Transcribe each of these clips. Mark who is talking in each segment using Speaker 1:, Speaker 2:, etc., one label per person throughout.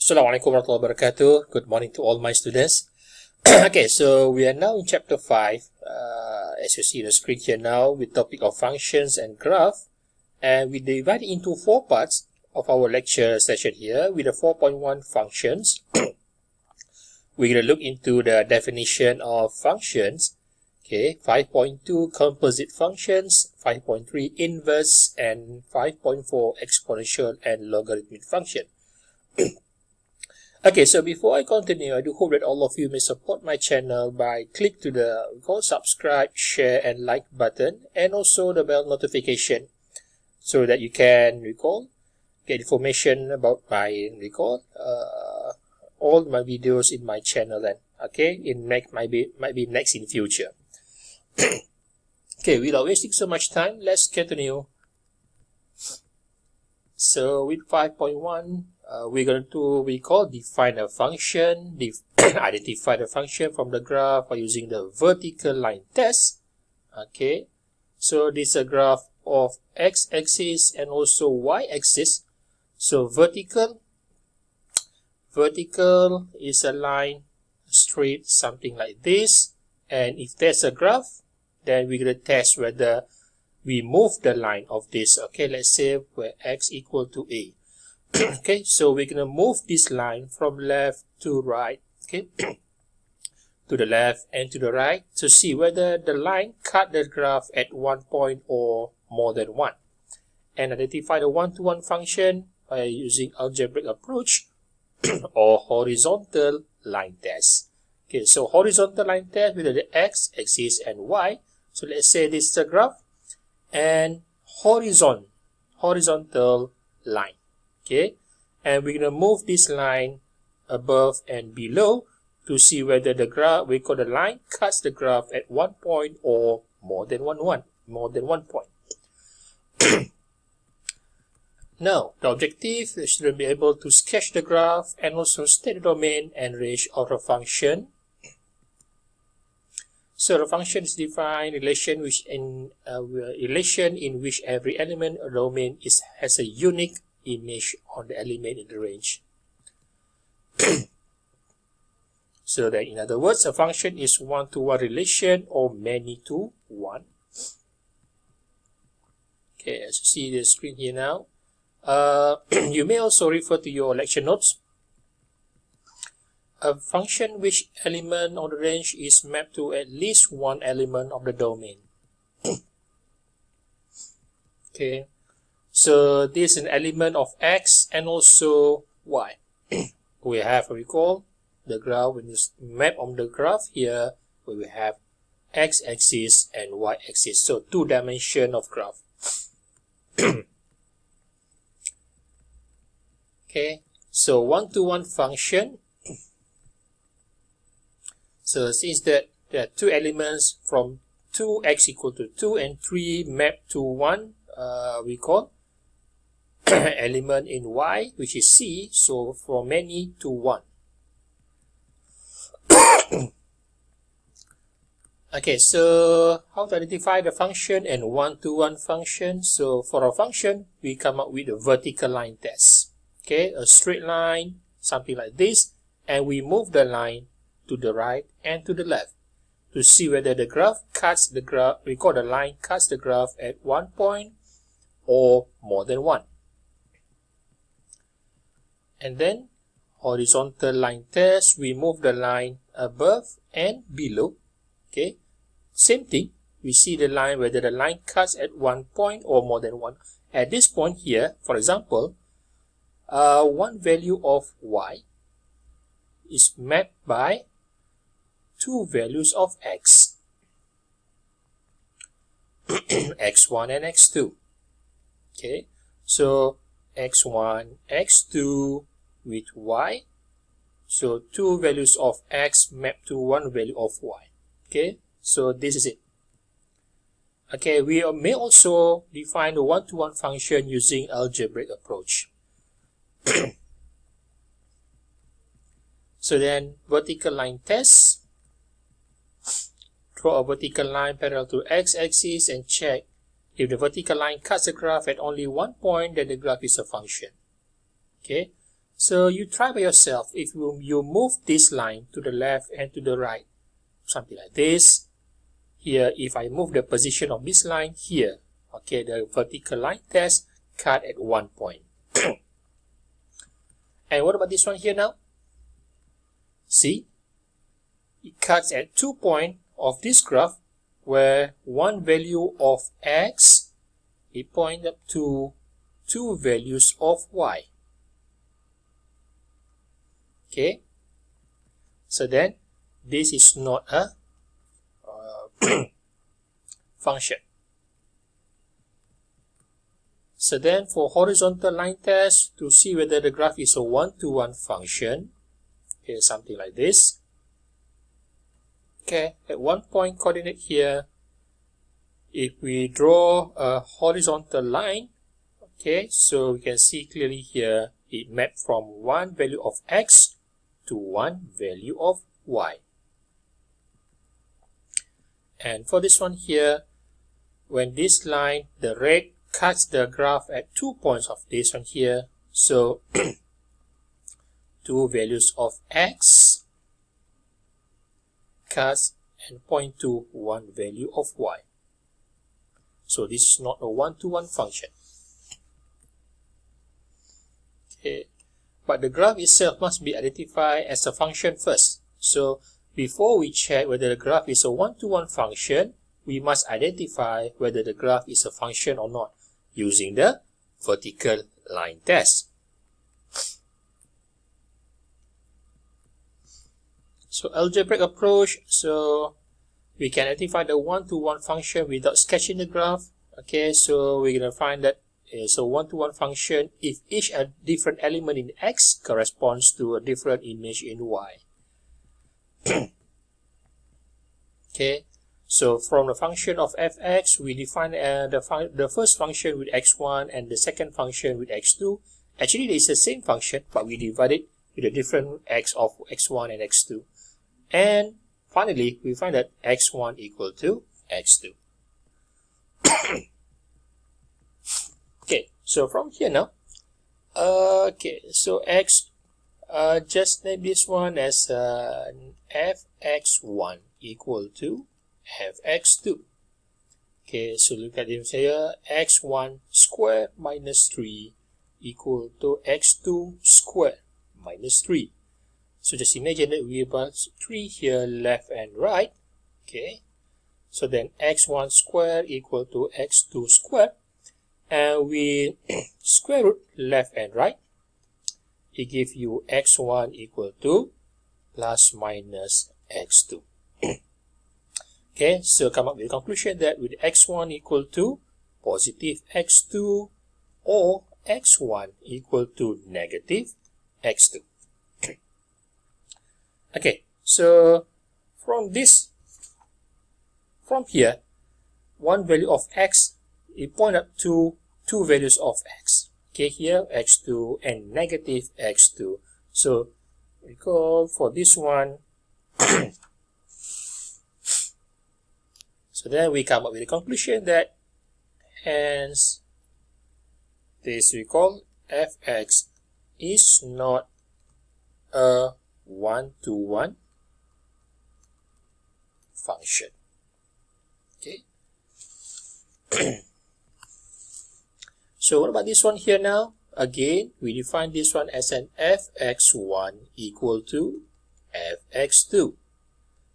Speaker 1: Assalamualaikum warahmatullahi wabarakatuh. Good morning to all my students. Okay, so we are now in chapter 5. As you see the screen here now, with topic of functions and graph. And we divide it into 4 parts of our lecture session here with the 4.1 functions. We're going to look into the definition of functions. Okay, 5.2 composite functions, 5.3 inverse, and 5.4 exponential and logarithmic function. Okay, so before I continue, I do hope that all of you may support my channel by click to the subscribe, share, and like button, and also the bell notification, so that you can get information about my all my videos in my channel. Then, okay, might be next in future. Okay, without wasting so much time, let's continue. So with 5.1. We're going to define a function, identify the function from the graph by using the vertical line test. Okay, so this is a graph of x-axis and also y-axis. So vertical is a line straight, something like this. And if there's a graph, then we're going to test whether we move the line of this. Okay, let's say where x equal to a. Okay, so we're going to move this line from left to right, okay, to the left and to the right to see whether the line cut the graph at one point or more than one. And identify the one-to-one function by using algebraic approach or horizontal line test. Okay, so horizontal line test with the x-axis and y. So let's say this is a graph and horizontal line. Okay, and we're going to move this line above and below to see whether the line cuts the graph at one point or more than one point. Now, the objective is to be able to sketch the graph and also state the domain and range of a function. So the function is defined relation in which every element or domain has a unique image on the element in the range. So that in other words, a function is one-to-one relation or many-to-one. Okay, as you see the screen here now, you may also refer to your lecture notes. A function which element of the range is mapped to at least one element of the domain. Okay. So this is an element of x and also y. We have the graph, when you map on the graph here, where we have x-axis and y-axis. So 2 dimension of graph. Okay, so one-to-one function. So since that there are 2 elements from 2x equal to 2 and 3 mapped to 1, we call element in y, which is c, so from many to 1. Okay, so how to identify the function and one-to-one function? So for a function, we come up with a vertical line test. Okay, a straight line, something like this, and we move the line to the right and to the left to see whether the graph cuts the graph. We call the line cuts the graph at one point or more than one. And then horizontal line test, we move the line above and below. Okay, same thing, we see the line whether the line cuts at one point or more than one. At this point here, for example, one value of y is mapped by 2 values of x, x1 and x2. Okay, so x1, x2 with y. So 2 values of x mapped to 1 value of y. Okay, so this is it. Okay, we may also define the one-to-one function using algebraic approach. So then vertical line test. Draw a vertical line parallel to x-axis and check if the vertical line cuts the graph at only one point, then the graph is a function. Okay, So you try by yourself. If you move this line to the left and to the right, something like this. Here, if I move the position of this line here, okay, the vertical line test cut at 1 point. And what about this one here now? See, it cuts at 2 points of this graph, where one value of x, it points up to 2 values of y. Okay, so then this is not a function. So then for horizontal line test, to see whether the graph is a one-to-one function, okay, something like this. Okay, at 1 point coordinate here, if we draw a horizontal line, okay, so we can see clearly here, it mapped from one value of x to one value of y. And for this one here, when this line, the red, cuts the graph at 2 points of this one here, so 2 values of x cuts and point to one value of y. So this is not a one-to-one function. Okay, but the graph itself must be identified as a function first. So before we check whether the graph is a one-to-one function, we must identify whether the graph is a function or not using the vertical line test. So algebraic approach, so we can identify the one-to-one function without sketching the graph. Okay, so we're going to find that it's a one-to-one function if each different element in x corresponds to a different image in y. Okay, so from the function of fx, we define the first function with x1 and the second function with x2. Actually, it's the same function, but we divide it with a different x of x1 and x2. And finally, we find that x1 equal to x2. Okay, so from here now, okay, so just name this one as fx1 equal to fx2. Okay, so look at this here, x1 squared minus 3 equal to x2 squared minus 3. So just imagine that we have 3 here left and right. Okay, so then x1 squared equal to x2 squared, and we square root left and right. It gives you x1 equal to plus minus x2. Okay, so come up with a conclusion that with x1 equal to positive x2 or x1 equal to negative x2. Okay, so from here, one value of x, it point up to 2 values of x. Okay, here x2 and negative x2. So we call for this one. So then we come up with a conclusion that hence this we call fx is not a one-to-one function. Okay. So what about this one here now? Again, we define this one as an fx1 equal to fx2.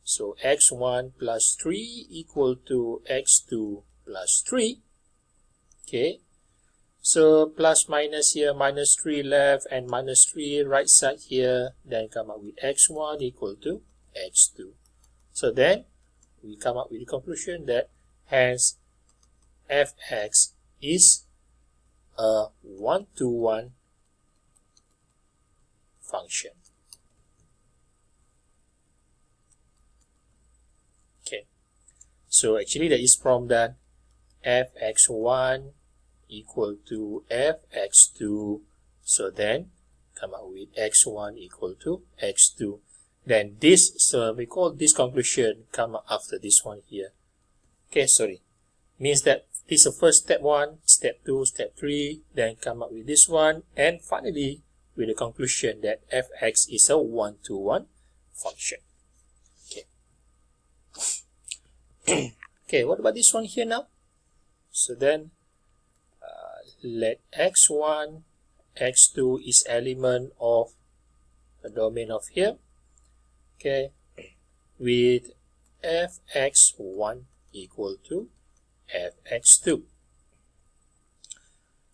Speaker 1: So x1 plus 3 equal to x2 plus 3. Okay. So plus minus here, minus 3 left and minus 3 right side here. Then come up with x1 equal to x2. So then we come up with the conclusion that hence fx is a one-to-one function. Okay, so actually that is from that fx1 equal to fx2, so then come out with x1 equal to x2. Then this, so we call this conclusion come up after this one here. Okay, sorry, means that this is the first step 1, step 2, step 3, then come up with this one, and finally with the conclusion that fx is a one-to-one function. Okay. Okay, what about this one here now? So then, let x1, x2 is element of the domain of here. Okay, with fx1 equal to fx2.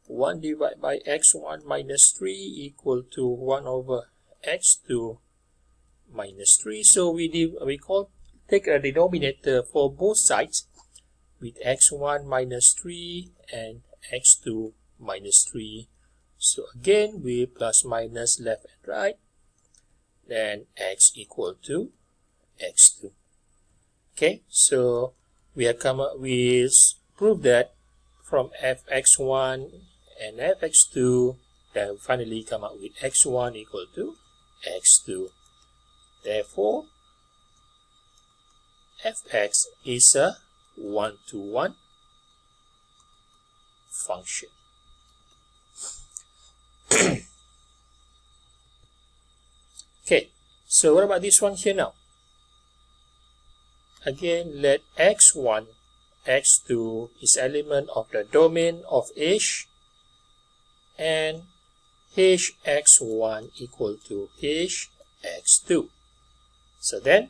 Speaker 1: 1 divided by x1 minus 3 equal to 1 over x2 minus 3. So we take a denominator for both sides with x1 minus 3 and x2 minus 3. So again, we plus minus left and right. Then x equal to x2. Okay, so we have come up with prove that from fx1 and fx2, then finally come up with x1 equal to x2. Therefore, fx is a one-to-one function. Okay, so what about this one here now? Again, let x1, x2 is element of the domain of H, and hx1 equal to hx2. So then,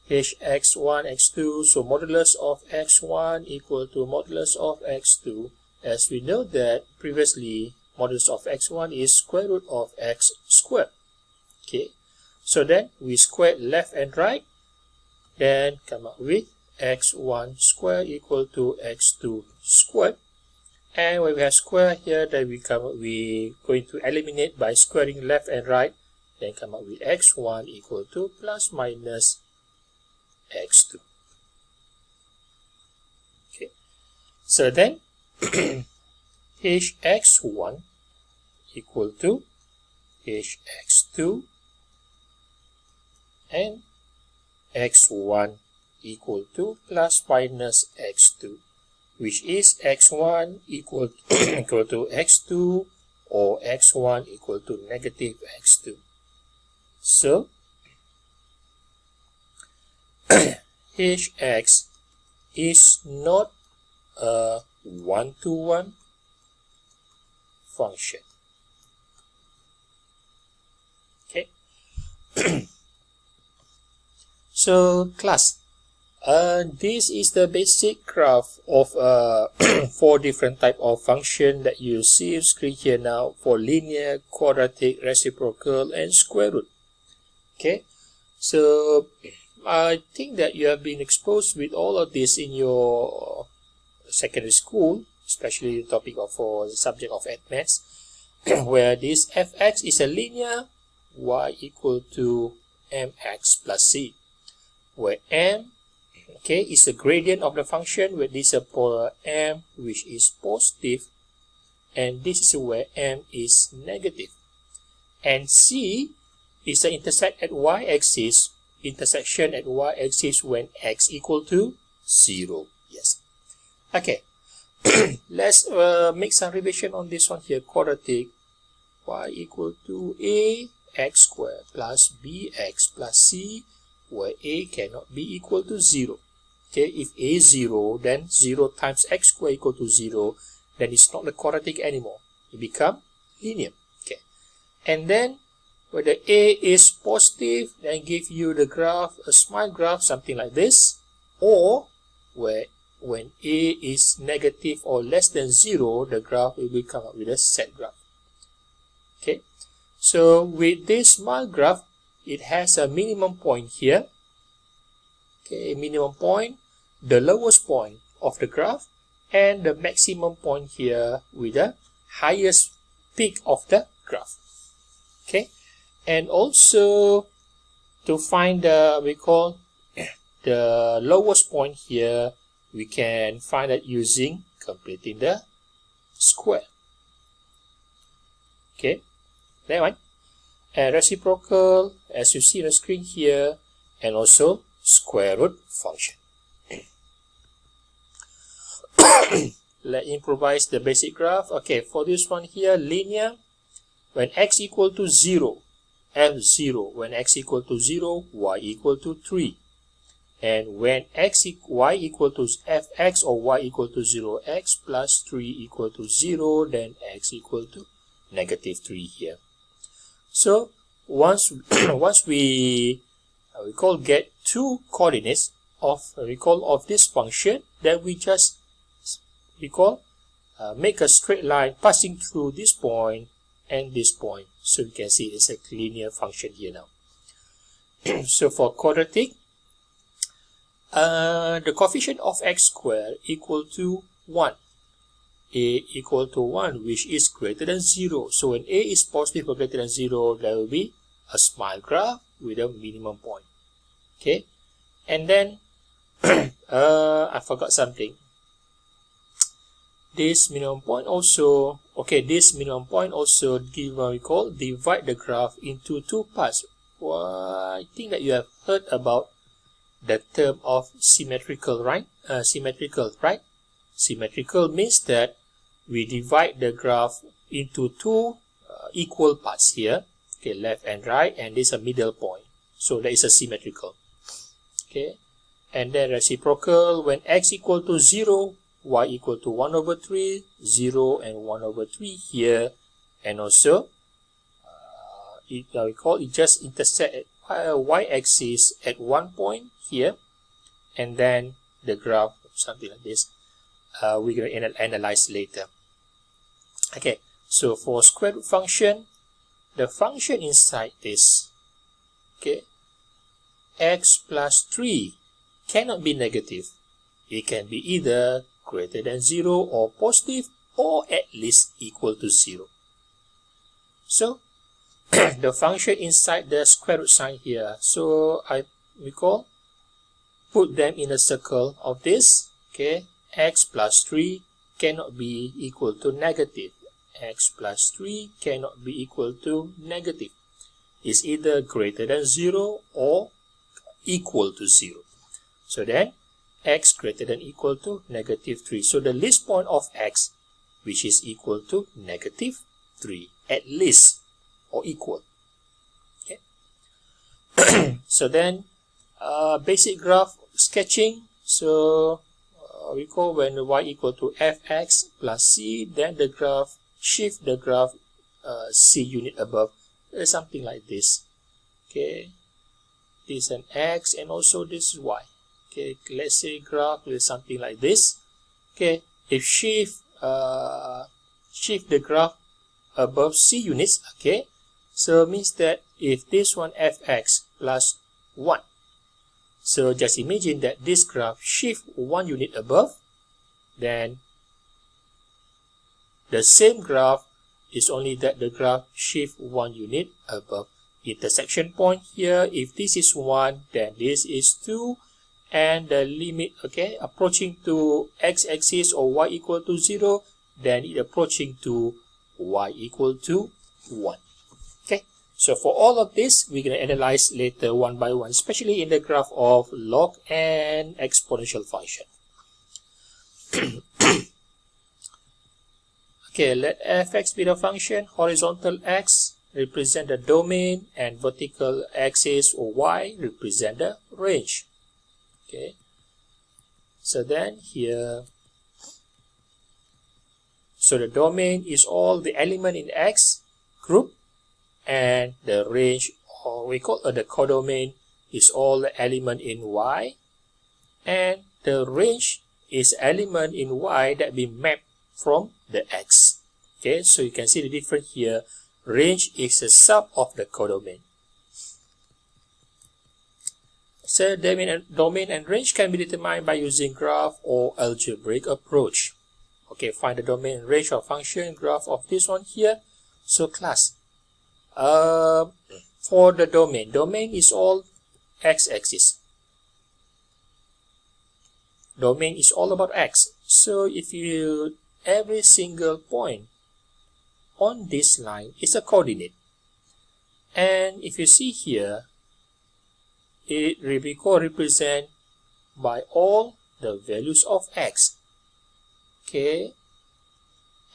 Speaker 1: hx1, x2, so modulus of x1 equal to modulus of x2. As we know that previously, modulus of x1 is square root of x squared. Okay, so then we square left and right, then come up with x1 squared equal to x2 squared. And when we have square here, then we going to eliminate by squaring left and right, then come up with x1 equal to plus minus x2. Okay, so then hx1 equal to hx2 and x1 equal to plus minus x2, which is x1 equal to x2 or x1 equal to negative x2. So, hx is not a one-to-one function. Okay. So, class, this is the basic graph of 4 different type of function that you see on screen here now for linear, quadratic, reciprocal, and square root. Okay, so I think that you have been exposed with all of this in your secondary school, especially the topic of for the subject of maths, where this fx is a linear, y equal to mx plus c, where m, okay, is a gradient of the function, where this is a polar m which is positive, and this is where m is negative, and c is the intersect at y-axis, intersection at y-axis when x equal to 0. Yes. Okay. Let's make some revision on this one here. Quadratic, y equal to a x squared plus bx plus c, where a cannot be equal to 0. Okay, if a is 0, then 0 times x squared equal to 0, then it's not a quadratic anymore. It becomes linear. Okay, and then whether a is positive, then give you the graph, a smile graph, something like this, or where when a is negative or less than 0, the graph will come up with a set graph. Okay, so with this smile graph, it has a minimum point here. Okay, minimum point, the lowest point of the graph, and the maximum point here with the highest peak of the graph. Okay, and also to find the, we call the lowest point here, we can find it using completing the square. Okay, that one. And reciprocal, as you see on the screen here, and also square root function. Let's improvise the basic graph. Okay, for this one here, linear, when x equal to 0, f0, when x equal to 0, y equal to 3. And when y equal to fx or y equal to 0, x plus 3 equal to 0, then x equal to negative 3 here. So once we get two coordinates of this function, then we just make a straight line passing through this point and this point. So you can see it's a linear function here now. So for quadratic, the coefficient of x squared equal to 1. A equal to 1, which is greater than 0. So when a is positive or greater than 0, there will be a smile graph with a minimum point. Okay, and then I forgot something. This minimum point also, this minimum point also divide the graph into two parts. Well, I think that you have heard about the term of symmetrical, right? Symmetrical means that we divide the graph into two equal parts here, okay, left and right, and this is a middle point. So that is a symmetrical. Okay, and then reciprocal, when x equal to 0, y equal to 1 over 3, 0 and 1 over 3 here, and also it just intersect at y-axis at one point here, and then the graph something like this. We're going to analyze later. Okay, so for square root function, the function inside this, okay, x plus 3 cannot be negative. It can be either greater than 0 or positive, or at least equal to 0. So the function inside the square root sign here, so put them in a circle of this. Okay, x plus 3 cannot be equal to negative. X plus 3 cannot be equal to negative. It's either greater than 0 or equal to 0. So then x greater than equal to negative 3. So the least point of x, which is equal to negative 3, at least, or equal. Okay. So then basic graph sketching. So when the y equal to fx plus c, then the graph shift the graph c unit above, something like this. Okay, this is an x and also this is y. Okay, let's say graph is something like this. Okay, if shift the graph above c units, okay, so means that if this one fx plus 1, so just imagine that this graph shift 1 unit above, then the same graph is only that the graph shift 1 unit above. Intersection point here, if this is 1, then this is 2, and the limit, okay, approaching to x-axis or y equal to 0, then it approaching to y equal to 1. Okay, so for all of this, we're going to analyze later one by one, especially in the graph of log and exponential function. Okay, let fx be the function. Horizontal x represent the domain, and vertical axis or y represent the range. Okay, so then here, so the domain is all the element in x group, and the range, or we call the codomain, is all the element in y, and the range is element in y that be mapped from the x. Okay, so you can see the difference here. Range is a sub of the codomain. So domain and range can be determined by using graph or algebraic approach. Okay, find the domain and range of function graph of this one here. So class, for the domain is all x-axis. Domain is all about x. So if every single point on this line is a coordinate, and if you see here, it will be represented by all the values of x. Okay,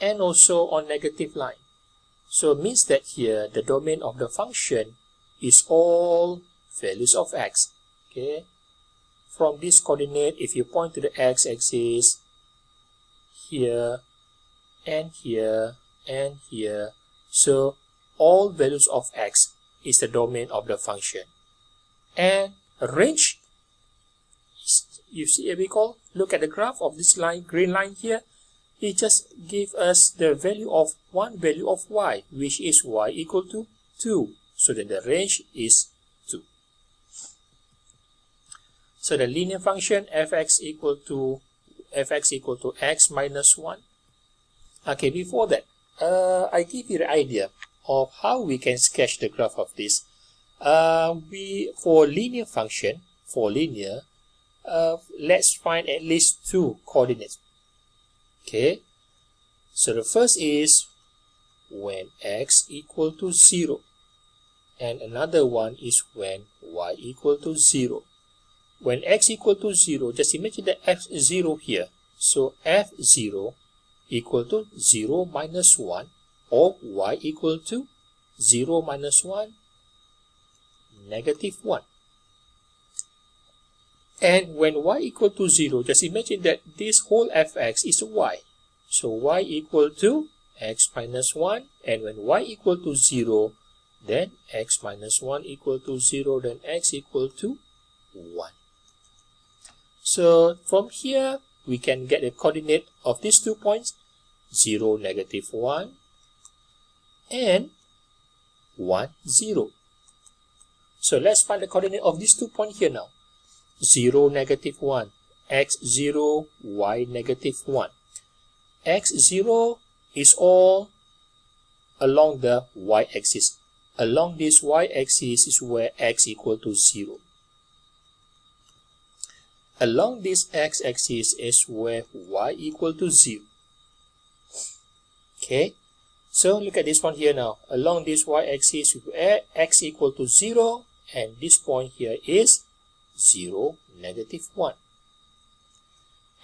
Speaker 1: and also on negative line. So it means that here the domain of the function is all values of x. Okay. From this coordinate, if you point to the x-axis, here, and here, and here, so all values of x is the domain of the function. And range, you see, look at the graph of this line, green line here. It just gives us the value of one value of y, which is y equal to 2. So then the range is 2. So the linear function fx equal to x minus 1. Okay, before that, I give you the idea of how we can sketch the graph of this. For linear function, let's find at least 2 coordinates. Okay, so the first is when x equal to 0, and another one is when y equal to 0. When x equal to 0, just imagine the f0 here. So f0 equal to 0 minus 1, or y equal to 0 minus 1, negative 1. And when y equal to 0, just imagine that this whole fx is y. So y equal to x minus 1, and when y equal to 0, then x minus 1 equal to 0, then x equal to 1. So from here, we can get the coordinate of these 2 points, 0, negative 1, and 1, 0. So let's find the coordinate of these 2 points here now. 0, negative 1, x0, y, negative 1. x0 is all along the y-axis. Along this y-axis is where x equal to 0. Along this x-axis is where y equal to 0. Okay, so look at this one here now. Along this y-axis, x equal to 0, and this point here is 0, negative 1.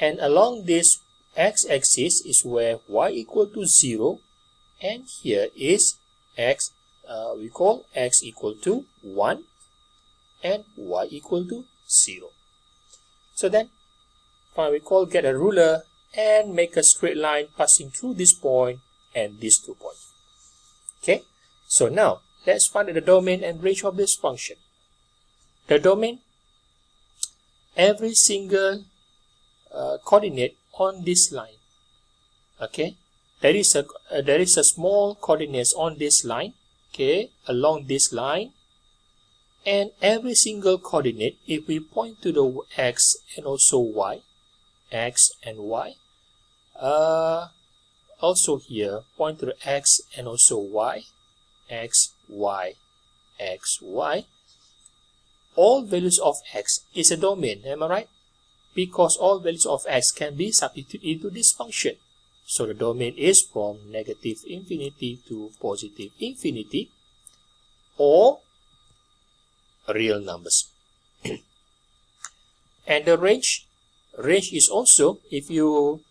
Speaker 1: And along this x-axis is where y equal to 0, and here is x, we call x equal to 1, and y equal to 0. So then, we get a ruler and make a straight line passing through this point and these 2 points. Okay, so now let's find the domain and range of this function. The domain, every single coordinate on this line. Okay, there is a small coordinates on this line. Okay, along this line. And every single coordinate, if we point to the x and also y, x and y, also here, point to the x and also y, x, y, x, y, all values of x is a domain, am I right? Because all values of x can be substituted into this function. So the domain is from negative infinity to positive infinity, or real numbers. And the range is also, if you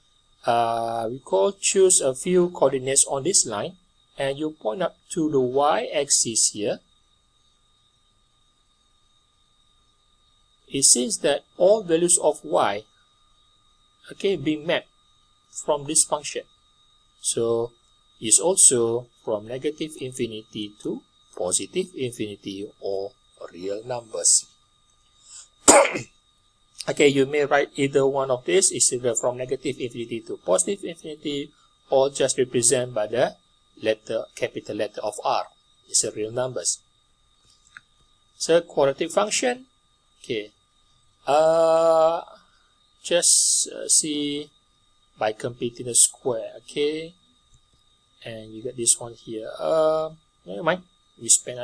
Speaker 1: choose a few coordinates on this line and you point up to the y-axis here, it seems that all values of y, okay, be mapped from this function. So it's also from negative infinity to positive infinity, or real numbers. Okay, you may write either one of these, is either from negative infinity to positive infinity, or just represent by the capital letter of R. It's a real numbers. So quadratic function. Okay, just see by completing a square. Okay, and you get this one here. Never mind. We spend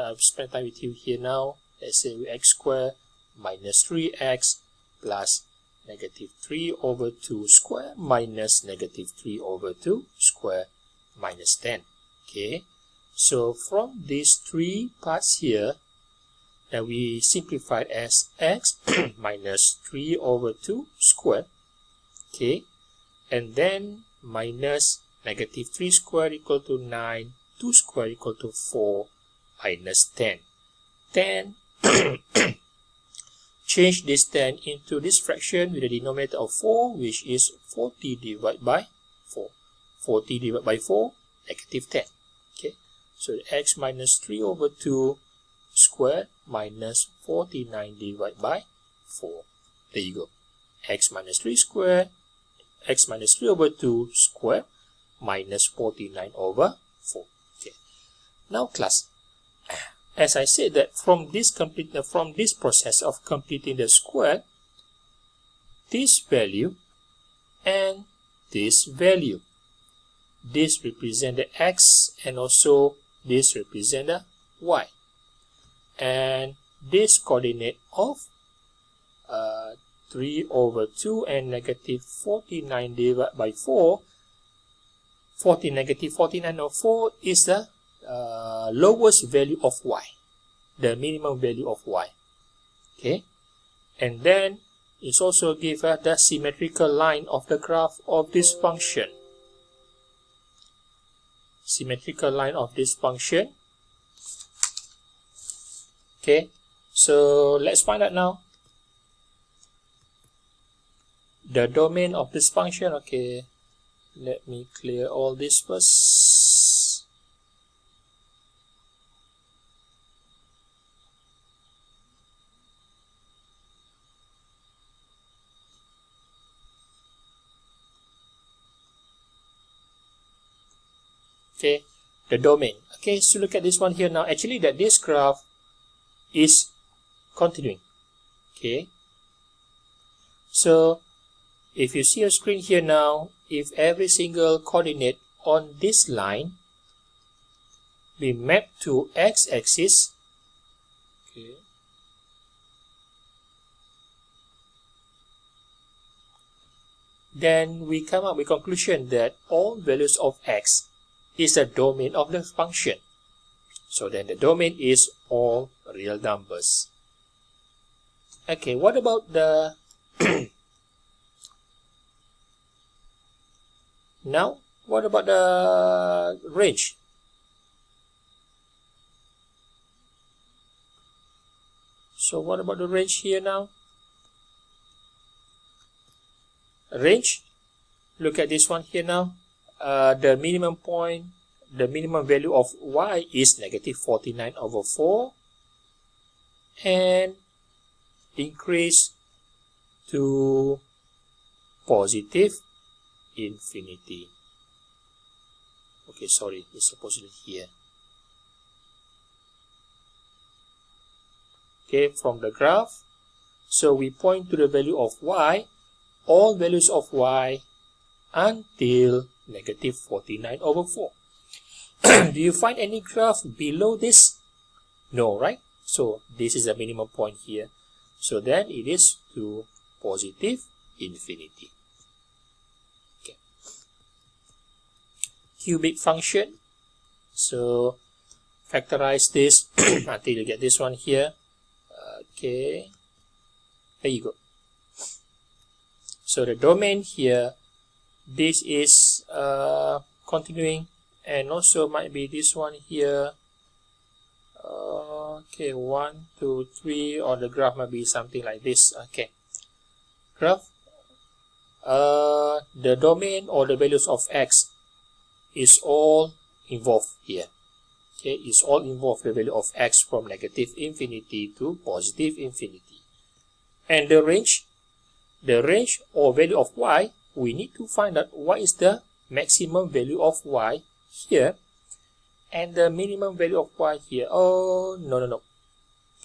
Speaker 1: time with you here now. Let's say x squared minus 3x plus negative 3 over 2 square minus negative 3 over 2 square minus 10. Okay, so from these 3 parts here, that we simplified as x minus 3 over 2 square. Okay, and then minus negative 3 square equal to 9, 2 squared equal to 4 minus 10. 10, change this 10 into this fraction with a denominator of 4, which is 40 divided by 4. 40 divided by 4, negative 10. Okay, so x minus 3 over 2 squared minus 49 divided by 4. There you go. X minus 3 squared, x minus 3 over 2 squared minus 49 over 4. Okay. Now class, as I said that from this process of completing the square, this value and this value, this represent the x and also this represent the y, and this coordinate of 3 over 2 and negative 49 divided by 4. Negative 49 over 4 is the lowest value of y, the minimum value of y. Okay, and then it's also give us the symmetrical line of the graph of this function. Symmetrical line of this function. Okay, so let's find out now the domain of this function. Okay, let me clear all this first. Okay, the domain. Okay, so look at this one here now. Actually, that this graph is continuing. Okay, so if you see your screen here now, if every single coordinate on this line be mapped to x-axis, okay, then we come up with conclusion that all values of x is the domain of the function. So then the domain is all real numbers. Okay, what about the now, what about the range? So what about the range here now? Range, look at this one here now. The minimum point, the minimum value of y is negative 49 over 4 and increase to positive infinity. Okay, sorry, it's supposed to be here. Okay, from the graph, so we point to the value of y, all values of y until negative 49 over 4. Do you find any graph below this? No, right? So this is the minimum point here. So then it is to positive infinity. Okay. Cubic function. So factorize this until you get this one here. Okay. There you go. So the domain here, this is continuing, and also might be this one here. Okay, 1, 2, 3, or the graph might be something like this. Okay, graph. The domain or the values of x is all involved here. Okay, it's all involved the value of x from negative infinity to positive infinity. And the range or value of y, we need to find out what is the maximum value of y here and the minimum value of y here. Oh,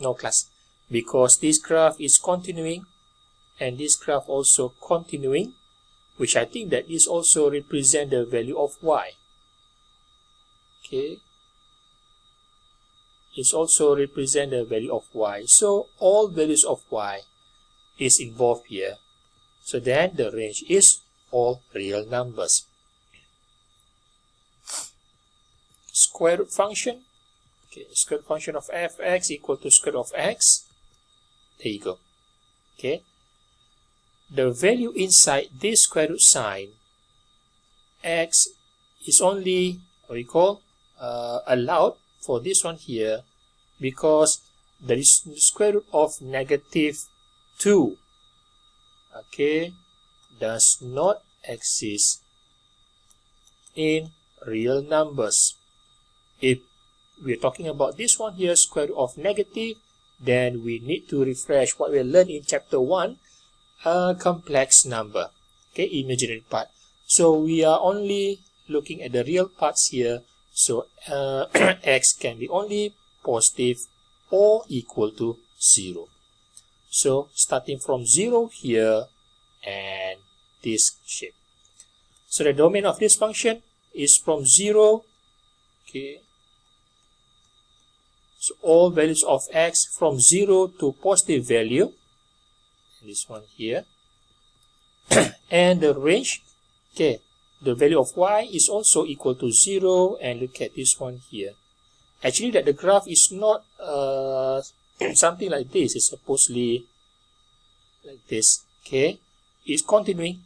Speaker 1: no class, because this graph is continuing and this graph also continuing, which I think that is also represent the value of y. Okay, it's also represent the value of y. So all values of y is involved here. So then the range is all real numbers. Square root function. Okay, square root function of fx equal to square root of x. There you go. Okay. The value inside this square root sign, x is only what we call allowed for this one here, because the square root of negative 2, okay, does not exist in real numbers. If we're talking about this one here, square root of negative, then we need to refresh what we learned in chapter 1, a complex number, okay, imaginary part. So we are only looking at the real parts here. So x can be only positive or equal to 0. So starting from 0 here and this shape. So the domain of this function is from 0, okay. So all values of x from 0 to positive value, this one here, and the range, okay, the value of y is also equal to 0, and look at this one here. Actually, that the graph is not something like this. It's supposedly like this, okay. It's continuing,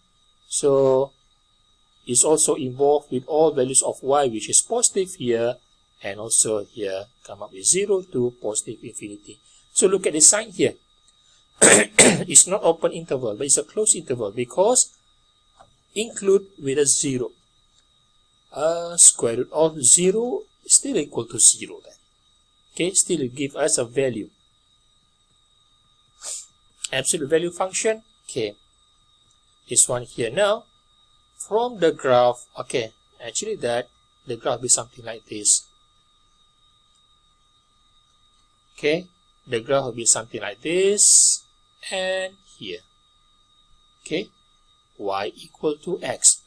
Speaker 1: so it's also involved with all values of y, which is positive here, and also here come up with 0 to positive infinity. So look at the sign here. It's not open interval, but it's a closed interval, because include with a 0. Square root of 0 is still equal to 0 then. Okay, still give us a value. Absolute value function, okay. This one here now, from the graph, okay, actually that the graph will be something like this. Okay, the graph will be something like this, and here, okay, y equal to x.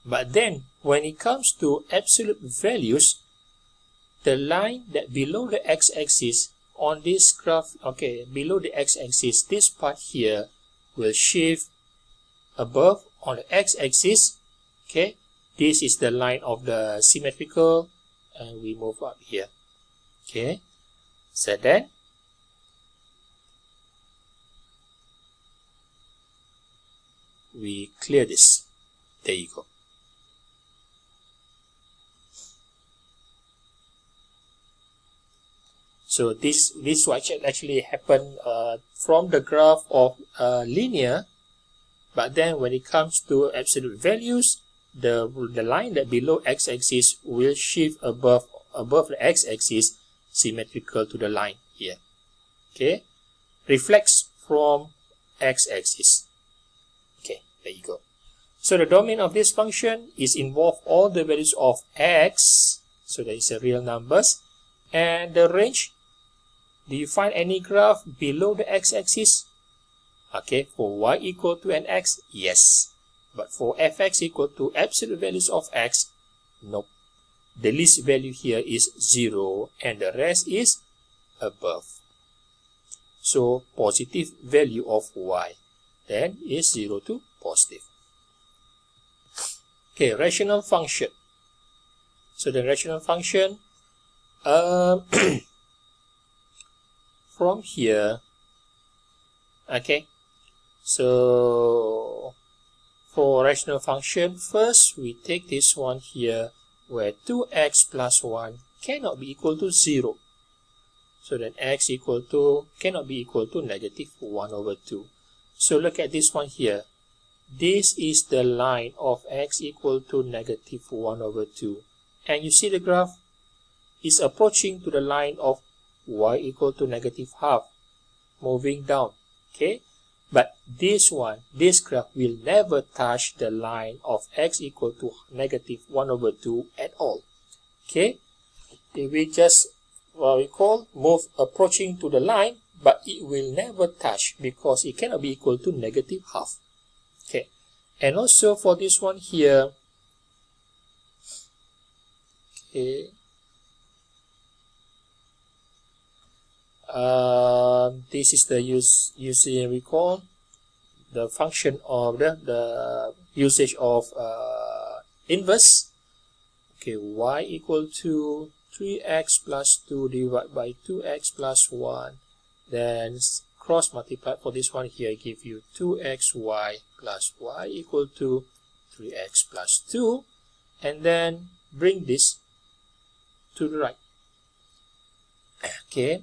Speaker 1: But then when it comes to absolute values, the line that below the x-axis on this graph, okay, below the x-axis, this part here will shift above on the x-axis, okay. This is the line of the symmetrical, and we move up here, okay. So then we clear this. There you go. So this what actually happened from the graph of linear, but then when it comes to absolute values, the line that below x-axis will shift above the x-axis, symmetrical to the line here. Okay, reflects from x-axis. Okay, there you go. So the domain of this function is involve all the values of x, so that is a real numbers, and the range. Do you find any graph below the x-axis? Okay, for y equal to an x, yes. But for fx equal to absolute values of x, nope. The least value here is 0, and the rest is above. So positive value of y then is 0 to positive. Okay, rational function. So the rational function, from here, okay, so for rational function, first we take this one here where 2x plus 1 cannot be equal to 0. So then x equal to cannot be equal to negative 1 over 2. So look at this one here. This is the line of x equal to negative 1 over 2. And you see the graph is approaching to the line of y equal to negative half, moving down. Okay, but this graph will never touch the line of x equal to negative 1 over 2 at all. Okay, if we just what we call move approaching to the line, but it will never touch because it cannot be equal to negative half. Okay, and also for this one here, okay, this is the using we call the function of the usage of inverse. Okay, y equal to 3x plus 2 divided by 2x plus 1, then cross multiply for this one here, give you 2xy plus y equal to 3x plus 2, and then bring this to the right. Okay.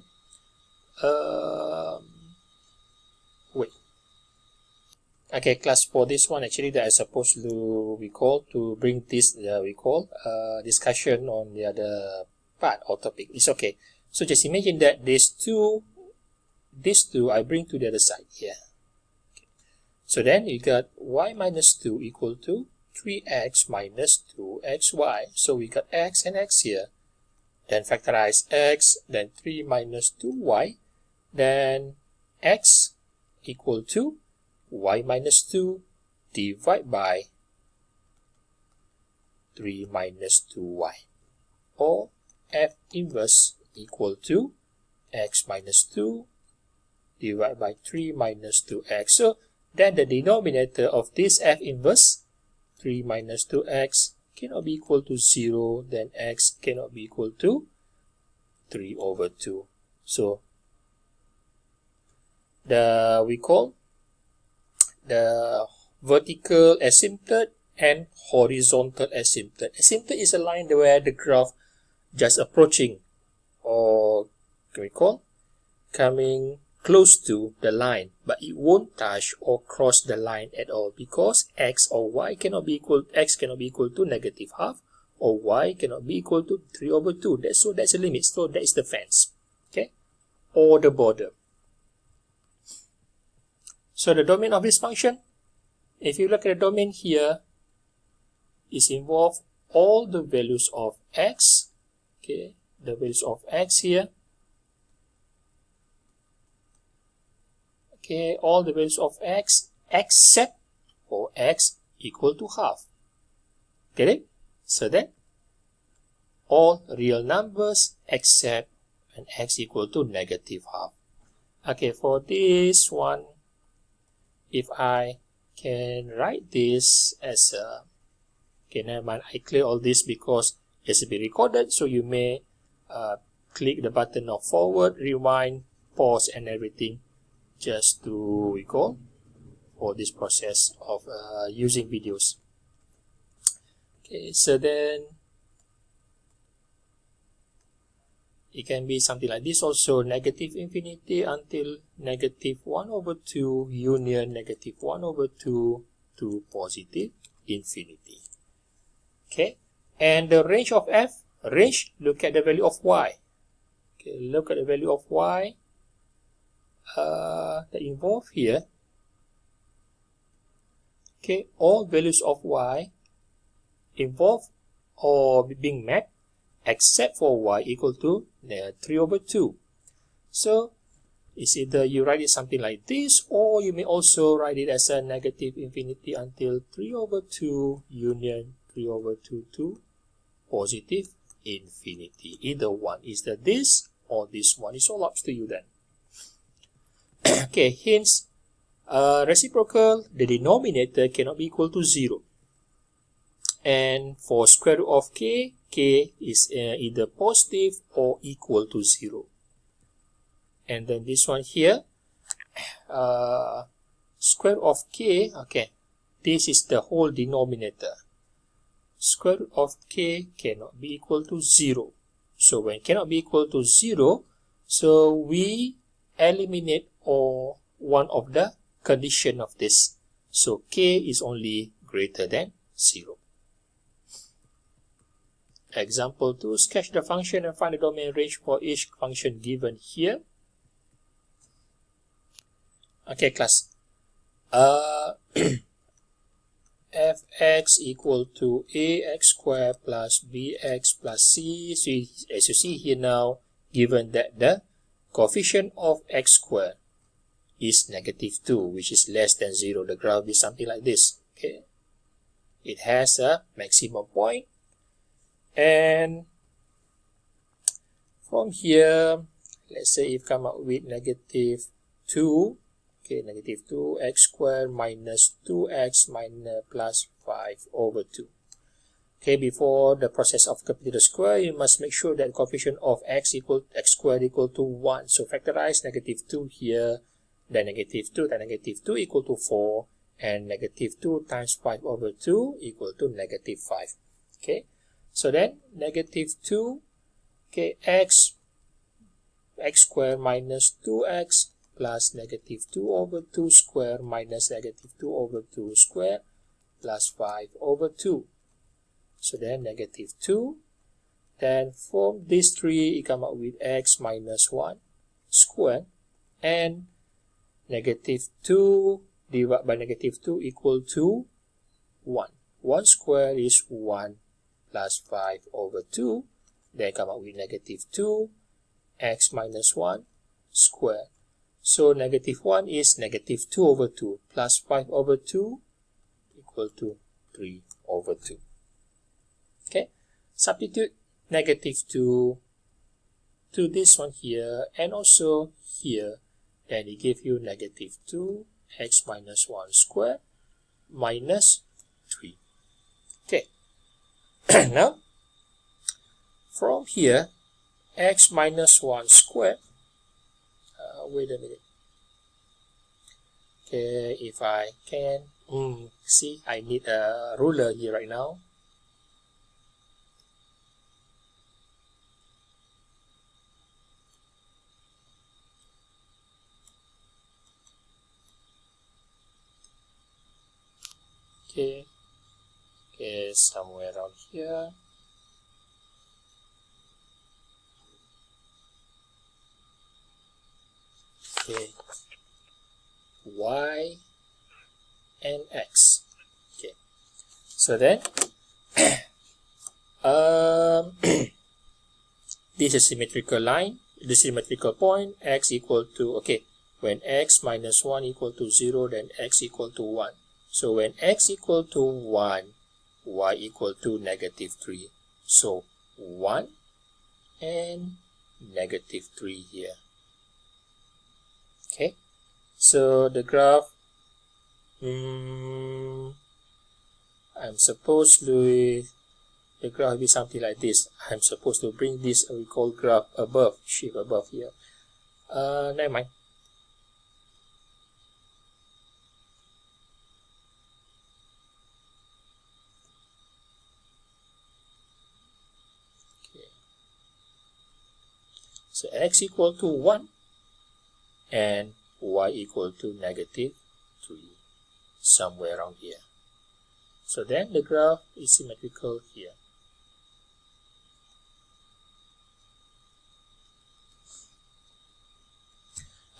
Speaker 1: Wait. Okay, class, for this one, actually, that I supposed to bring this discussion on the other part or topic. It's okay. So just imagine that these two I bring to the other side here. Okay. So then you got y minus 2 equal to 3x minus 2xy. So we got x and x here. Then factorize x, then 3 minus 2y. Then x equal to y minus 2 divided by 3 minus 2y. Or f inverse equal to x minus 2 divided by 3 minus 2x. So then the denominator of this f inverse, 3 minus 2x, cannot be equal to 0. Then x cannot be equal to 3 over 2. So we call the vertical asymptote and horizontal asymptote. Asymptote is a line where the graph just approaching, or we call coming close to the line, but it won't touch or cross the line at all, because x or y cannot be equal. X cannot be equal to negative half, or y cannot be equal to 3 over 2. That's a limit. So that is the fence, okay, or the border. So the domain of this function, if you look at the domain here, is involve all the values of x, okay, the values of x here, okay, all the values of x except for x equal to half. Get it? So then all real numbers except when x equal to negative half. Okay, for this one, if I can write this as a, okay, never mind, I clear all this because it's to be recorded, so you may click the button of forward, rewind, pause and everything, just to recall for this process of using videos. Okay, so then it can be something like this also, negative infinity until negative 1 over 2 union negative 1 over 2 to positive infinity. Okay, and the range of f, range, look at the value of y. Okay, look at the value of y that involved here. Okay, all values of y involved or being met except for y equal to 3 over 2. So it's either you write it something like this, or you may also write it as a negative infinity until 3 over 2 union 3 over 2 to positive infinity. Either one is that this or this one. It's all up to you then. Okay, hence reciprocal, the denominator cannot be equal to 0. And for square root of k, k is either positive or equal to 0. And then this one here, square root of k, okay, this is the whole denominator. Square root of k cannot be equal to 0. So when cannot be equal to 0, so we eliminate or one of the condition of this. So k is only greater than 0. Example 2, sketch the function and find the domain range for each function given here. Okay, class. Fx equal to ax squared plus bx plus c. So as you see here now, given that the coefficient of x squared is negative 2, which is less than 0, the graph is something like this. Okay, it has a maximum point. And from here, let's say if come up with negative 2, okay, negative 2x squared minus 2x minus plus 5 over 2. Okay, before the process of computing the square, you must make sure that coefficient of x squared equal to 1. So factorize negative 2 here, then negative 2 times negative 2 equal to 4, and negative 2 times 5 over 2 equal to negative 5. Okay. So then, negative 2 Okay, x squared minus 2x plus negative 2 over 2 squared minus negative 2 over 2 squared plus 5 over 2. So then negative 2. Then from these three, you come up with x minus 1 squared, and negative 2 divided by negative 2 equal to 1. 1 squared is 1 plus 5 over 2. Then come up with negative 2 x minus 1 squared. So negative 1 is negative 2 over 2 plus 5 over 2 equal to 3 over 2. Okay, substitute negative 2 to this one here and also here. Then it gives you negative 2 x minus 1 squared minus 3. Okay, now from here, x minus 1 squared, wait a minute. Okay, if I can, see, I need a ruler here right now. Okay, somewhere around here. Okay, y and x. Okay, so then this is symmetrical line, the symmetrical point, x equal to, okay, when x minus 1 equal to 0, then x equal to 1. So when x equal to 1, y equal to negative 3. So 1 and negative 3 here. Okay, so the graph, I'm supposed to, the graph will be something like this. I'm supposed to bring this, we call graph above, shift above here. Never mind. Okay. So x equal to 1 and y equal to negative 3, somewhere around here. So then the graph is symmetrical here.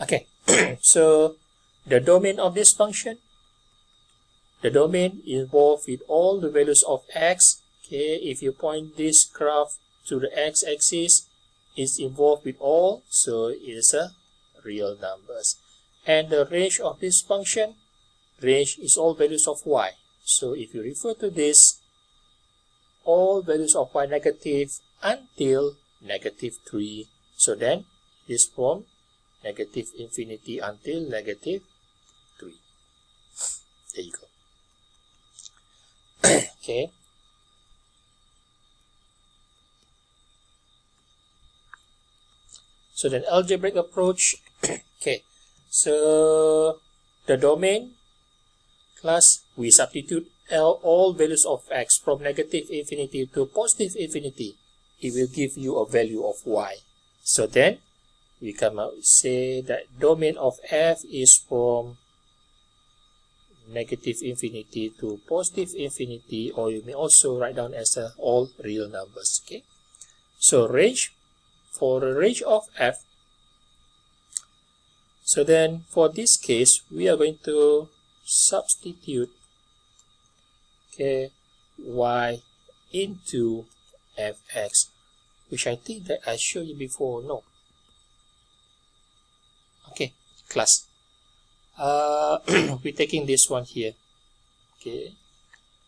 Speaker 1: Okay, so the domain of this function, the domain involved with all the values of x. Okay, if you point this graph to the x-axis, it's involved with all, so it is a real numbers. And the range of this function, range is all values of y. So if you refer to this, all values of y negative until negative 3. So then it is from negative infinity until negative 3. There you go. Okay. So then algebraic approach. Okay, so the domain class, we substitute all values of x from negative infinity to positive infinity. It will give you a value of y. So then we come out say that domain of f is from negative infinity to positive infinity, or you may also write down as all real numbers. Okay, so range, for the range of f, so then for this case we are going to substitute, okay, y into fx, which I think that I showed you before. No, okay, class, we're taking this one here, okay,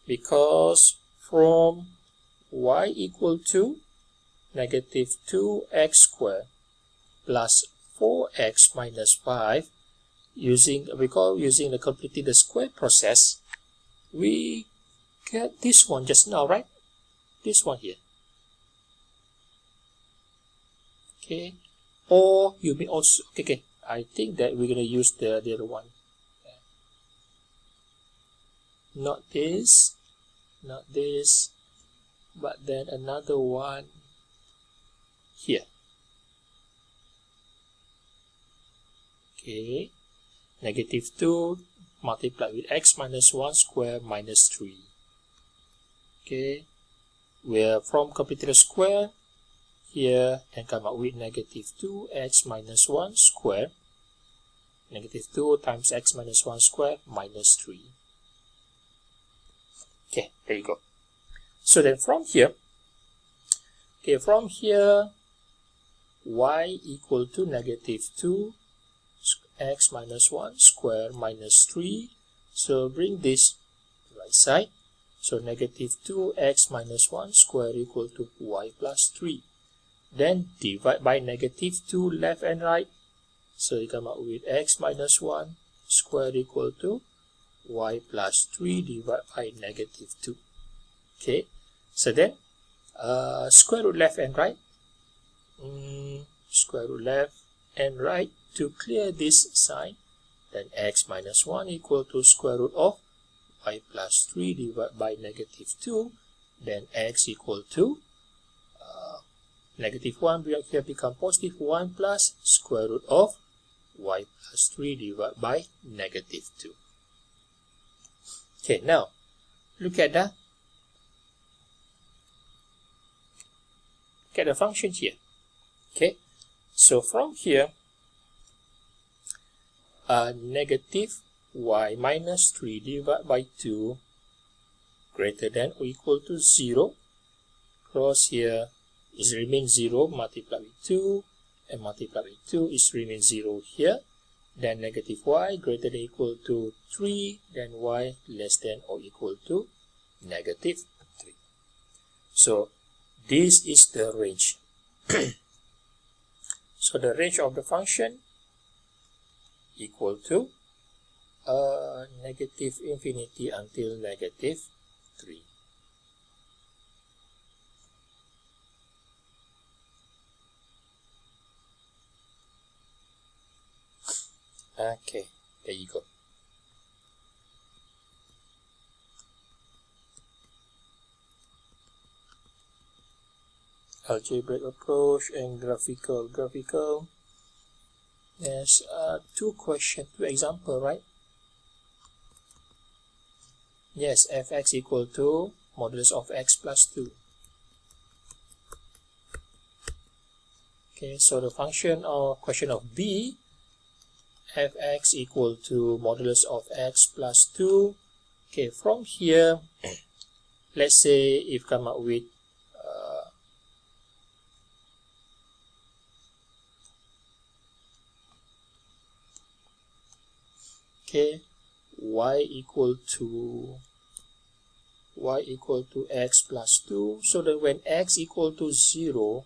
Speaker 1: because from y equal to negative 2x squared plus 4x minus 5, using the completing the square process, we get this one just now, right? This one here. Okay, or you may also, okay, I think that we're going to use the other one. Not this, but then another one. here. Okay, negative 2 multiplied with x minus 1 square minus 3. Okay, where from capital square here and come out with negative 2x minus 1 square. Negative 2 times x minus 1 square minus 3. Okay, there you go. So then from here, y equal to negative 2 x minus 1 square minus 3. So bring this right side. So negative 2x minus 1 square equal to y plus 3. Then divide by negative 2 left and right. So you come out with x minus 1 square equal to y plus 3 divided by negative 2. Okay, so then square root left and right. Square root left and right to clear this sign. Then x minus 1 equal to square root of y plus 3 divided by negative 2. Then x equal to negative 1 here become positive 1 plus square root of y plus 3 divided by negative 2. Okay, now look at the function here. Okay, so from here, negative y minus 3 divided by 2 greater than or equal to 0. Cross here is remain 0, multiply with 2, and multiply with 2 is remain 0 here. Then negative y greater than or equal to 3, then y less than or equal to negative 3. So this is the range. So the range of the function equal to negative infinity until negative 3. Okay, there you go. Algebraic approach and graphical. There's two example, right? Yes, fx equal to modulus of x plus 2. Okay, so the function or question of B, fx equal to modulus of x plus 2. Okay, from here, let's say if come up with okay, y equal to x plus 2, so that when x equal to 0,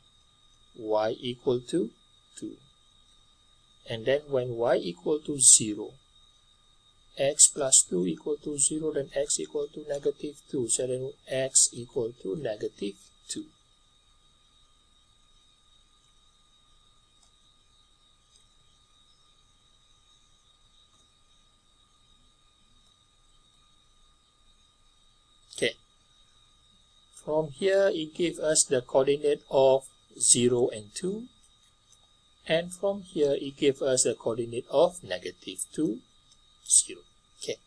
Speaker 1: y equal to 2. And then when y equal to 0, x plus 2 equal to 0, then x equal to negative 2. So then x equal to negative 2. Okay. From here, it gives us the coordinate of 0 and 2. And from here, it gives us the coordinate of negative 2, 0. Okay.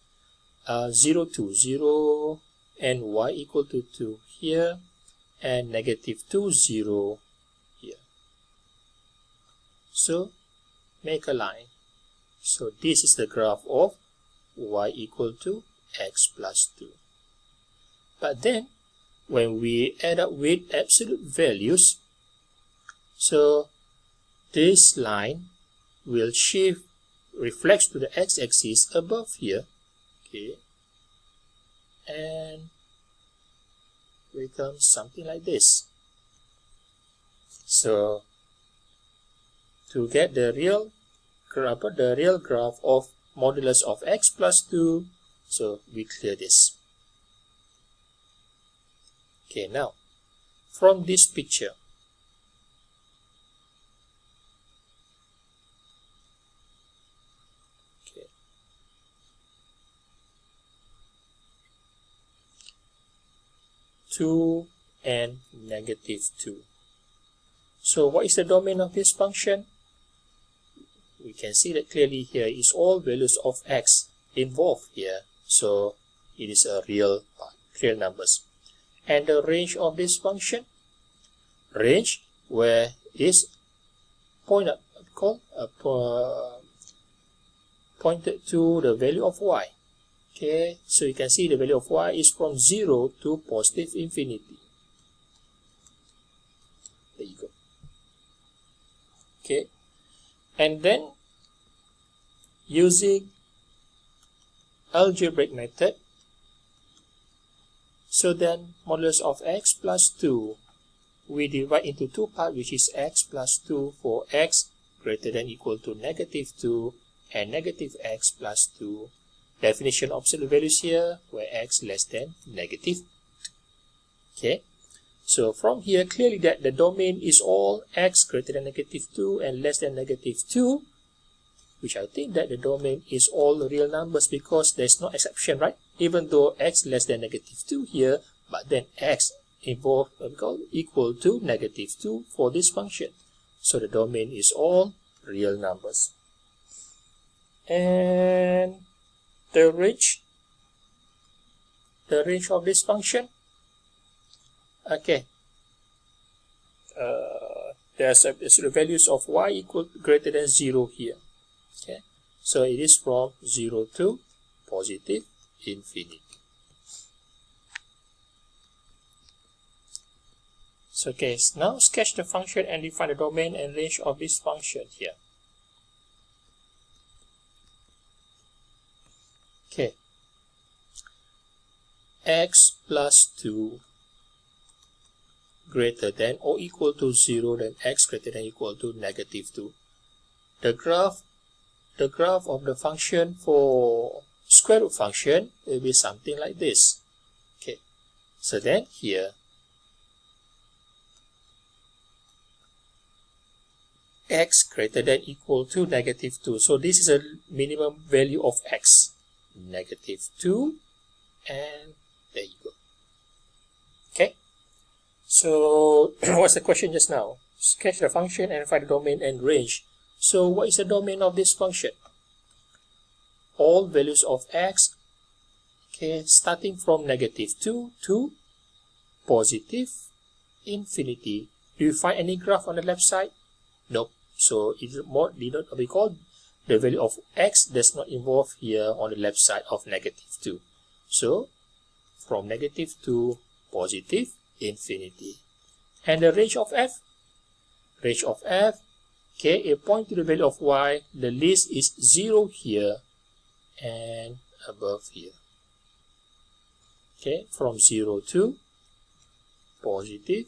Speaker 1: 0, 2, 0, and y equal to 2 here, and negative 2, 0 here. So, make a line. So, this is the graph of y equal to x plus 2. But then, when we add up with absolute values, so this line will reflects to the x-axis above here, okay, and becomes something like this. So to get the real graph of modulus of x plus 2, so we clear this. Okay, now from this picture, okay, 2 and negative 2. So what is the domain of this function? We can see that clearly here is all values of x involved here. So it is a real numbers. And the range of this function, range where is pointed to the value of y. Okay, so you can see the value of y is from 0 to positive infinity. There you go. Okay, and then using algebraic method, so then modulus of x plus 2, we divide into two parts, which is x plus 2 for x greater than equal to negative 2 and negative x plus 2. Definition of absolute values here, where x less than negative. Okay, so from here, clearly that the domain is all x greater than negative 2 and less than negative 2, which I think that the domain is all real numbers because there's no exception, right? Even though x less than negative 2 here, but then x involved equal to negative 2 for this function. So the domain is all real numbers. And the range of this function, okay, there's the values of y equal greater than 0 here. Okay, so it is from 0 to positive infinity. So okay, now sketch the function and define the domain and range of this function here. Okay, x plus 2 greater than or equal to 0, then x greater than or equal to negative 2. The graph of the function for square root function will be something like this. Okay, so then here x greater than or equal to negative 2. So this is a minimum value of x. Negative 2, and there you go. Okay, so what's the question just now? Sketch the function and find the domain and range. So what is the domain of this function? All values of x, okay, starting from negative 2 to positive infinity. Do you find any graph on the left side? Nope. So it is more because the value of x does not involve here on the left side of negative 2. So from negative to positive infinity. And the range of f? Range of f, okay, a point to the value of y, the least is 0 here and above here. Okay, from 0 to positive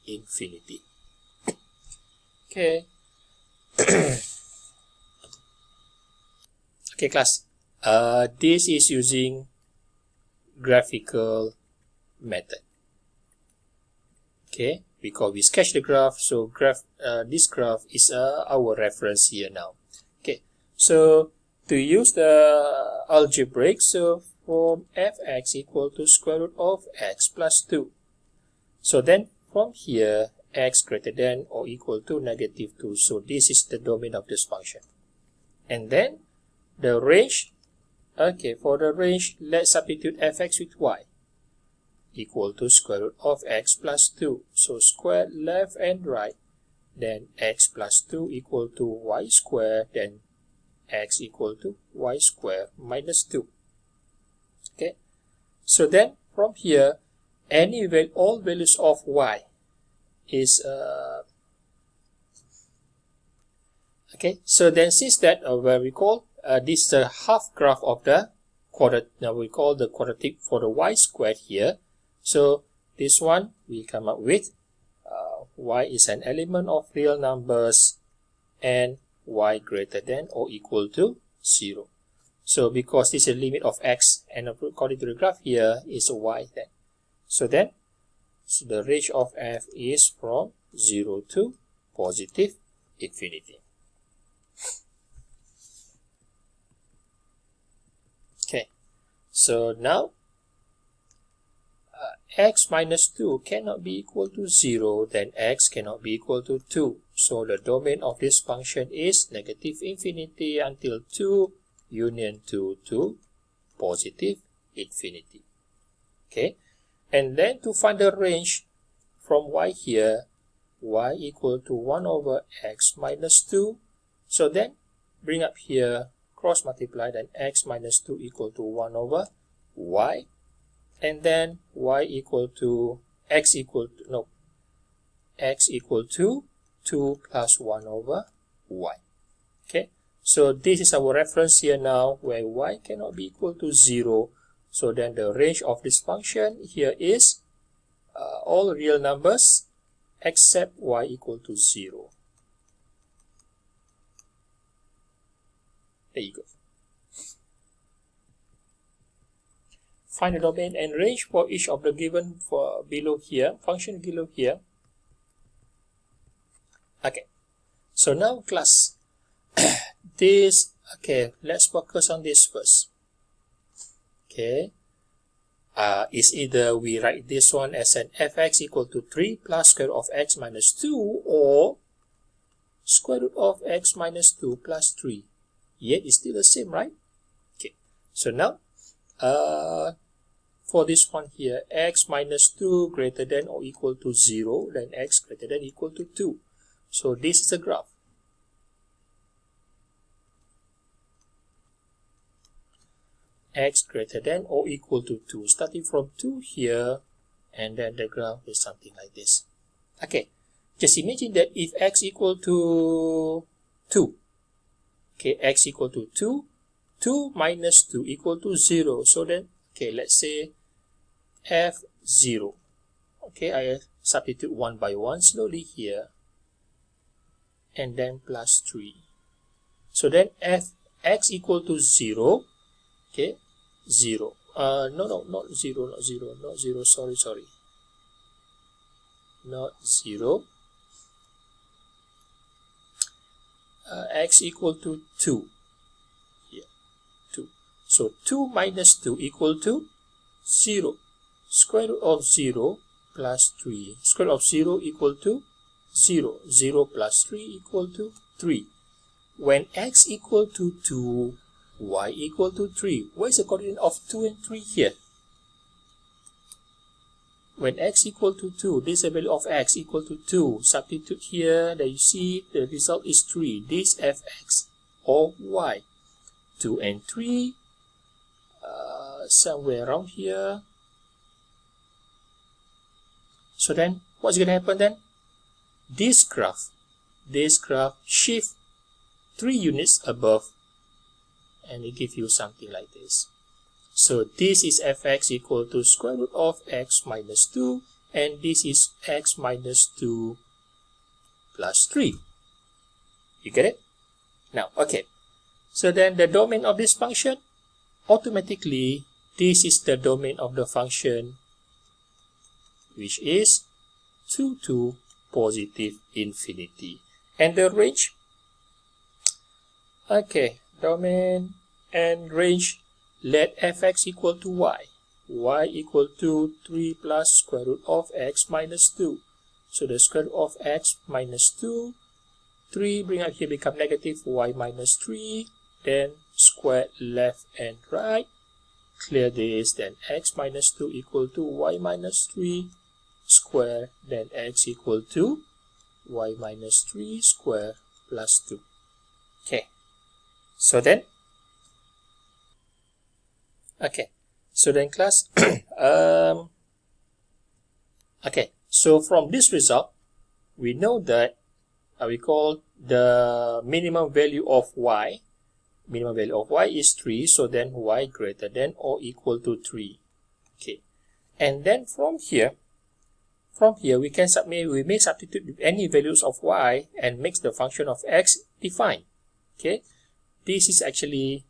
Speaker 1: infinity. Okay. Okay, class. This is using graphical method. Okay, because we sketch the graph, so this graph is our reference here now. Okay, so to use the algebraic, so from fx equal to square root of x plus 2. So then from here, x greater than or equal to negative 2. So this is the domain of this function. And then the range, okay, for the range, let's substitute fx with y equal to square root of x plus 2. So square left and right, then x plus 2 equal to y square, then x equal to y square minus 2. Okay, so then from here, all values of y is okay, so then since that where we call this is the half graph of the quadrant. Now we call the quadratic for the y squared here. So this one we come up with y is an element of real numbers and y greater than or equal to 0. So because this is a limit of x, and according to the graph here is a y then. So then so the range of f is from 0 to positive infinity. Okay, so now x minus 2 cannot be equal to 0, then x cannot be equal to 2. So the domain of this function is negative infinity until 2 union 2 to positive infinity. Okay, and then to find the range from y here, y equal to 1 over x minus 2. So then bring up here, cross multiply, then x minus 2 equal to 1 over y. And then y equal to x equal to 2 plus 1 over y. Okay, so this is our reference here now, where y cannot be equal to 0. So then the range of this function here is all real numbers except y equal to 0. There you go. Find the domain and range for each of the given function below here. Okay, so now class, let's focus on this first. Okay, is either we write this one as an fx equal to 3 plus square root of x minus 2, or square root of x minus 2 plus 3. Yet it's still the same, right? Okay, so now for this one here, x minus 2 greater than or equal to 0, then x greater than or equal to 2. So this is a graph. X greater than or equal to 2, starting from 2 here, and then the graph is something like this. Okay, just imagine that if x equal to 2, okay, x equal to 2, 2 minus 2 equal to 0. So then, okay, let's say f0. Okay, I substitute 1 by 1 slowly here, and then plus 3. So then fx equal to 0. Okay, 0. Not 0, sorry. Not 0. X equal to 2. Here, 2. So 2 minus 2 equal to 0. Square root of 0 plus 3. Square root of 0 equal to 0. 0 plus 3 equal to 3. When x equal to 2, y equal to 3. What is the coordinate of 2 and 3 here? When x equal to 2, this is the value of x equal to 2. Substitute here, then you see the result is 3. This fx or y. 2 and 3, somewhere around here. So then, what's going to happen then? This graph shift 3 units above, and it gives you something like this. So this is fx equal to square root of x minus 2, and this is x minus 2 plus 3. You get it? Now, okay. So then the domain of this function, automatically, this is the domain of the function, which is 2 to positive infinity. And the range, okay, domain and range, let fx equal to y equal to 3 plus square root of x minus 2. So the square root of x minus 2, 3 bring up here become negative y minus 3, then square left and right, clear this, then x minus 2 equal to y minus 3 square, then x equal to y minus 3 square plus 2. Okay, so then class, okay, so from this result, we know that we call the minimum value of y is 3, so then y greater than or equal to 3. Okay, and then from here we may substitute any values of y and makes the function of x defined. Okay, this is actually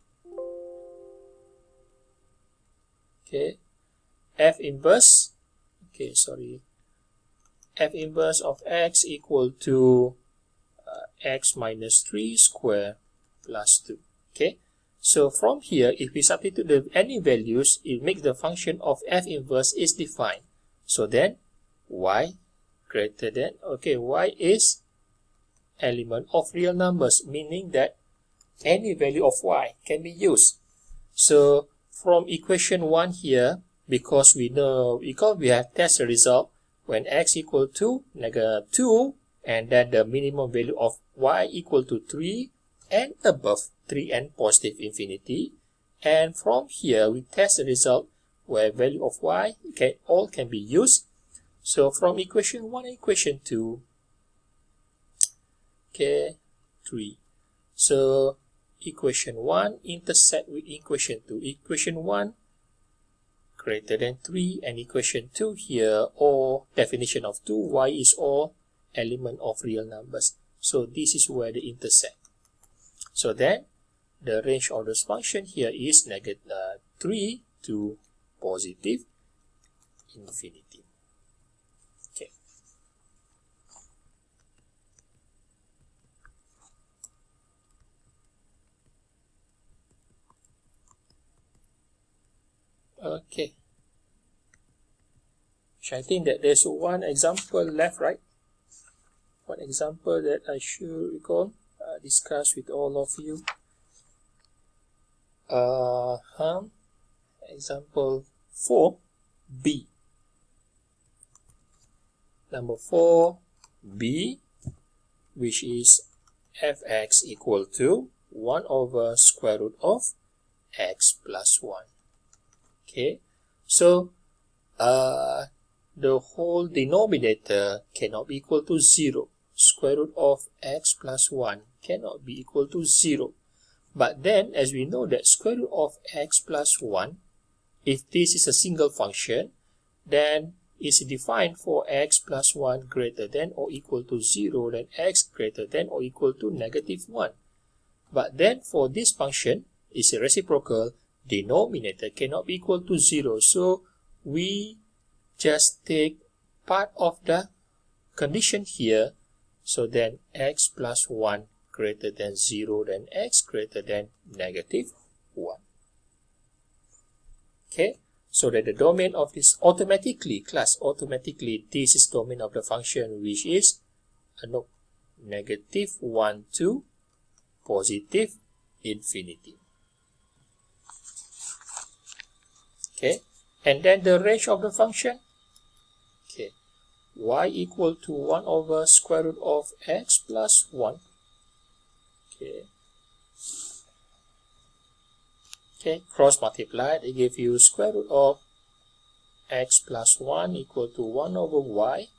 Speaker 1: f inverse of x equal to x minus 3 square plus 2. Okay, so from here, if we substitute any values, it makes the function of f inverse is defined. So then y greater than, y is element of real numbers, meaning that any value of y can be used. So from equation 1 here, because we have test result when x equal to -2 and then the minimum value of y equal to 3 and above 3 and positive infinity. And from here we test the result where value of y can be used. So from equation 1 and equation 2, 3. So equation 1 intersect with equation 2. Equation 1 greater than 3 and equation 2 here, or definition of 2, y is all element of real numbers. So this is where they intersect. So then the range of this function here is -3 to positive infinity. Okay. Okay. So I think that there's one example left, right? One example that I should recall, discuss with all of you. Example 4b. Number 4b, which is fx equal to 1 over square root of x plus 1. Okay, so the whole denominator cannot be equal to 0. Square root of x plus 1 cannot be equal to 0. But then, as we know that square root of x plus 1, if this is a single function, then it's defined for x plus 1 greater than or equal to 0, then x greater than or equal to -1. But then for this function, it's a reciprocal, denominator cannot be equal to 0. So we just take part of the condition here. So then x plus 1 greater than 0, then x greater than -1. Okay, so that the domain of this automatically, this is domain of the function, which is -1 to positive infinity. Okay, and then the range of the function, okay, y equal to 1 over square root of x plus 1. Okay, cross multiply, they give you square root of x plus 1 equal to 1 over y,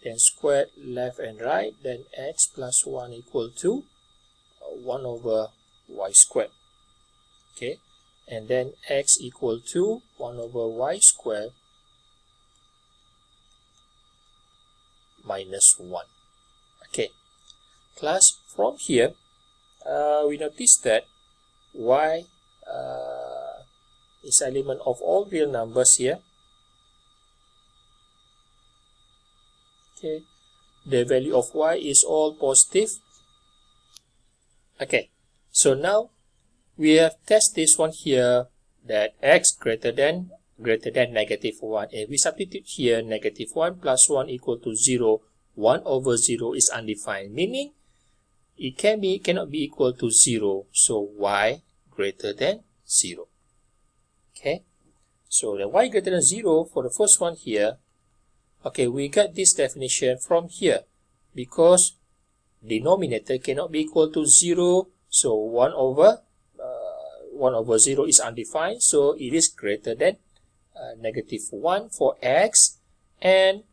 Speaker 1: then squared left and right, then x plus 1 equal to 1 over y squared. Okay, and then x equal to 1 over y squared minus 1. Okay, class, from here, we notice that y is element of all real numbers here. Okay, the value of y is all positive. Okay, so now we have tested this one here, that x greater than -1, and we substitute here -1 plus 1 equal to 0. 1 over 0 is undefined, meaning it cannot be equal to 0. So y greater than 0. Okay, so the y greater than 0 for the first one here. Okay, we got this definition from here, because denominator cannot be equal to 0. So 1 over 0 is undefined, so it is greater than -1 for x, and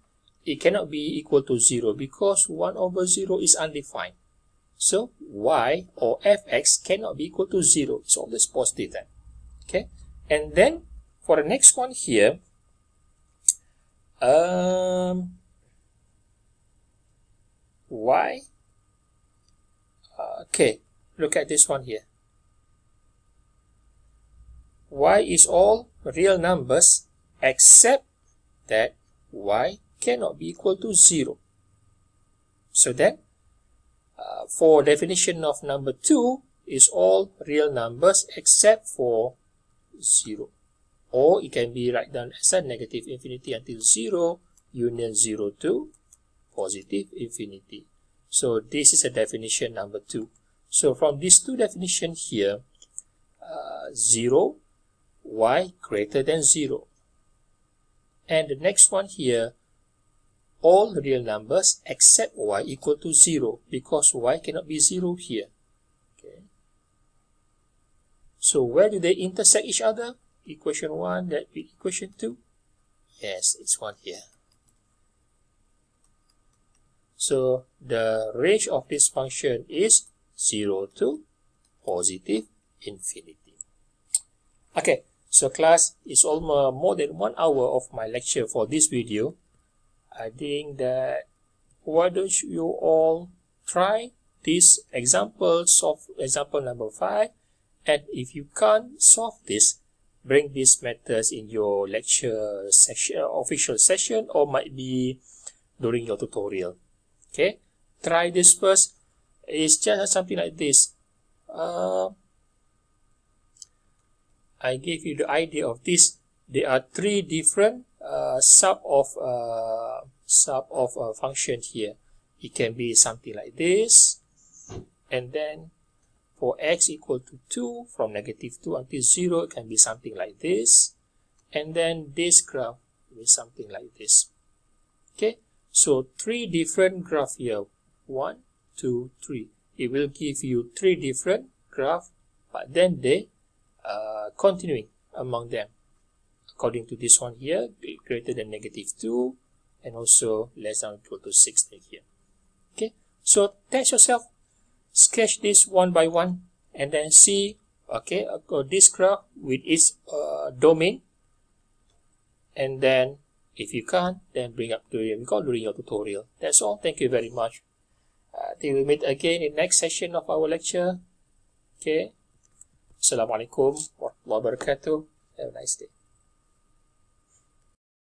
Speaker 1: it cannot be equal to 0 because 1 over 0 is undefined. So y or fx cannot be equal to 0. It's always positive then. Okay, and then for the next one here, y, okay, look at this one here. Y is all real numbers except that y cannot be equal to 0. So then, for definition of number 2, is all real numbers except for 0. or it can be written down as a negative infinity until 0, union 0 to positive infinity. So this is a definition number 2. So from these two definitions here, 0, y greater than 0. And the next one here, all real numbers except y equal to 0, because y cannot be 0 here. Okay. So where do they intersect each other? Equation 1, that be equation 2? Yes, it's one here. So the range of this function is 0 to positive infinity. Okay, so class, it's almost more than 1 hour of my lecture for this video. I think that why don't you all try this example, solve example number 5, and if you can't solve this, bring these methods in your lecture section, official session, or might be during your tutorial. Okay, try this first. It's just something like this. I gave you the idea of this. There are 3 different sub of function here. It can be something like this, and then for x equal to 2, from negative 2 until 0, it can be something like this, and then this graph will be something like this. Okay, so 3 different graphs here. 1, 2, 3. It will give you 3 different graphs, but then they continuing among them. According to this one here, greater than negative 2, and also less than or equal to 16 here. Okay, so test yourself, sketch this one by one, and then see, okay, this graph with its domain, and then if you can't, then bring up to during your tutorial. That's all. Thank you very much. Till we meet again in next session of our lecture. Okay. Assalamualaikum warahmatullahi wabarakatuh. Have a nice day.